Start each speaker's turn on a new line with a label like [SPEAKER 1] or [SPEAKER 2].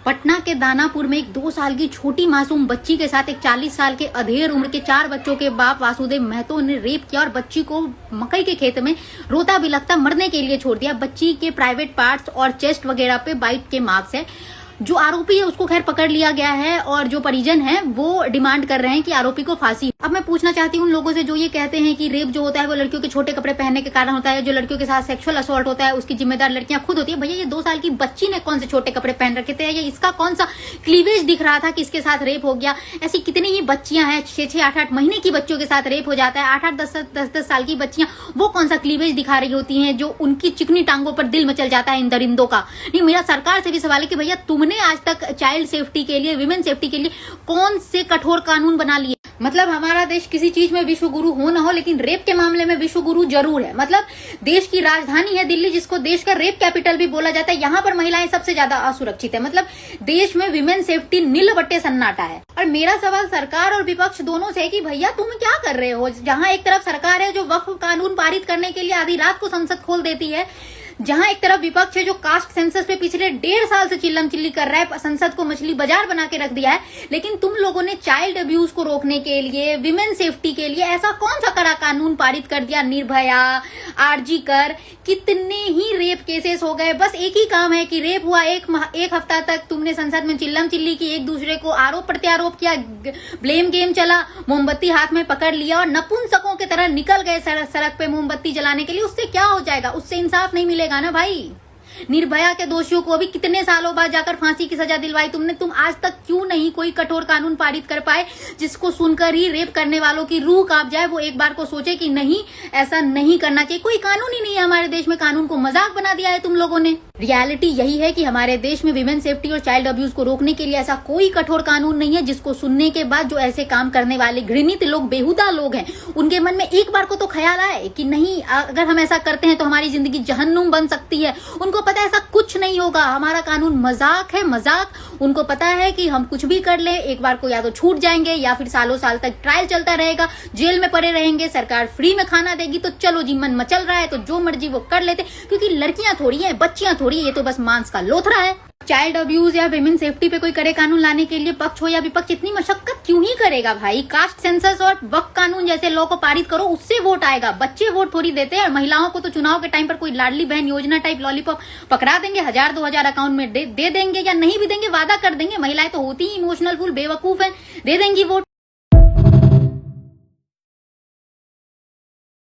[SPEAKER 1] पटना के दानापुर में एक 2 साल की छोटी मासूम बच्ची के साथ एक 40 साल के अधेड़ उम्र के 4 बच्चों के बाप वासुदेव महतो ने रेप किया और बच्ची को मकई के खेत में रोता बिलखता मरने के लिए छोड़ दिया। बच्ची के प्राइवेट पार्ट्स और चेस्ट वगैरह पे बाइट के मार्क्स है। जो आरोपी है उसको खैर पकड़ लिया गया है और जो परिजन है वो डिमांड कर रहे हैं कि आरोपी को फांसी। अब मैं पूछना चाहती हूँ उन लोगों से जो ये कहते हैं कि रेप जो होता है वो लड़कियों के छोटे कपड़े पहनने के कारण होता है, जो लड़कियों के साथ सेक्सुअल असॉल्ट होता है उसकी जिम्मेदार लड़कियां खुद होती है। भैया ये 2 साल की बच्ची ने कौन से छोटे कपड़े पहन रखे थे? ये इसका कौन सा क्लीवेज दिख रहा था कि इसके साथ रेप हो गया? ऐसी कितनी ही बच्चियां हैं 6-6, 8-8 महीने की बच्चियों के साथ रेप हो जाता है। 8-8, 10-10 साल की बच्चियां वो कौन सा क्लीवेज दिखा रही होती हैं जो उनकी चिकनी टांगों पर दिल मचल जाता है इन दरिंदों का। नहीं, मेरा सरकार से भी सवाल है कि भैया तुमने आज तक चाइल्ड सेफ्टी के लिए, विमेन सेफ्टी के लिए कौन से कठोर कानून बना लिए? मतलब हमारा देश किसी चीज में विश्व गुरु हो ना हो लेकिन रेप के मामले में विश्व गुरु जरूर है। मतलब देश की राजधानी है दिल्ली, जिसको देश का रेप कैपिटल भी बोला जाता है, यहाँ पर महिलाएं सबसे ज्यादा असुरक्षित है। मतलब देश में विमेन सेफ्टी नील बट्टे सन्नाटा है। और मेरा सवाल सरकार और विपक्ष दोनों से है कि भैया तुम क्या कर रहे हो? जहां एक तरफ सरकार है जो वक्फ कानून पारित करने के लिए आधी रात को संसद खोल देती है, जहां एक तरफ विपक्ष है जो कास्ट सेंसस पे पिछले 1.5 साल से चिल्लम चिल्ली कर रहा है, संसद को मछली बाजार बना के रख दिया है, लेकिन तुम लोगों ने चाइल्ड अब्यूज को रोकने के लिए, विमेन सेफ्टी के लिए ऐसा कौन सा कड़ा कानून पारित कर दिया? निर्भया, आरजी कर, कितने ही रेप केसेस हो गए। बस एक ही काम है कि रेप हुआ, एक हफ्ता तक तुमने संसद में चिल्लम चिल्ली की, एक दूसरे को आरोप प्रत्यारोप किया, ब्लेम गेम चला, मोमबत्ती हाथ में पकड़ लिया और नपुंसकों की तरह निकल गए सड़क पे मोमबत्ती जलाने के लिए। उससे क्या हो जाएगा? उससे इंसाफ नहीं मिलेगा ना भाई। निर्भया के दोषियों को अभी कितने सालों बाद जाकर फांसी की सजा दिलवाई तुमने। तुम आज तक क्यों नहीं कोई कठोर कानून पारित कर पाए जिसको सुनकर ही रेप करने वालों की रूह कांप जाए, वो एक बार को सोचे कि नहीं ऐसा नहीं करना चाहिए। कोई कानून ही नहीं है हमारे देश में, कानून को मजाक बना दिया है तुम लोगों ने। रियलिटी यही है कि हमारे देश में विमेन सेफ्टी और चाइल्ड अब्यूज को रोकने के लिए ऐसा कोई कठोर कानून नहीं है जिसको सुनने के बाद जो ऐसे काम करने वाले घृणित लोग, बेहुदा लोग हैं, उनके मन में एक बार को तो ख्याल आए कि नहीं अगर हम ऐसा करते हैं तो हमारी जिंदगी जहन्नुम बन सकती है। उनको पता है ऐसा कुछ नहीं होगा, हमारा कानून मजाक है, मजाक। उनको पता है कि हम कुछ भी कर ले एक बार को या तो छूट जाएंगे या फिर सालों साल तक ट्रायल चलता रहेगा, जेल में पड़े रहेंगे, सरकार फ्री में खाना देगी तो चलो जी मन मचल रहा है तो जो मर्जी वो कर लेते, क्योंकि लड़कियां थोड़ी है, बच्चियां थोड़ी है, ये तो बस मांस का लोथरा है। चाइल्ड अब्यूज या विमेन सेफ्टी पे कोई करे कानून लाने के लिए पक्ष हो या विपक्ष इतनी मशक्कत क्यों ही करेगा भाई? कास्ट सेंसस और वक्फ कानून जैसे लॉ को पारित करो, उससे वोट आएगा। बच्चे वोट थोड़ी देते हैं। और महिलाओं को तो चुनाव के टाइम पर कोई लाडली बहन योजना टाइप लॉलीपॉप पकड़ा देंगे, 1000-2000 अकाउंट में दे देंगे या नहीं भी देंगे, वादा कर देंगे। महिलाएं तो होती ही इमोशनल फूल, बेवकूफ है, दे देंगी वोट।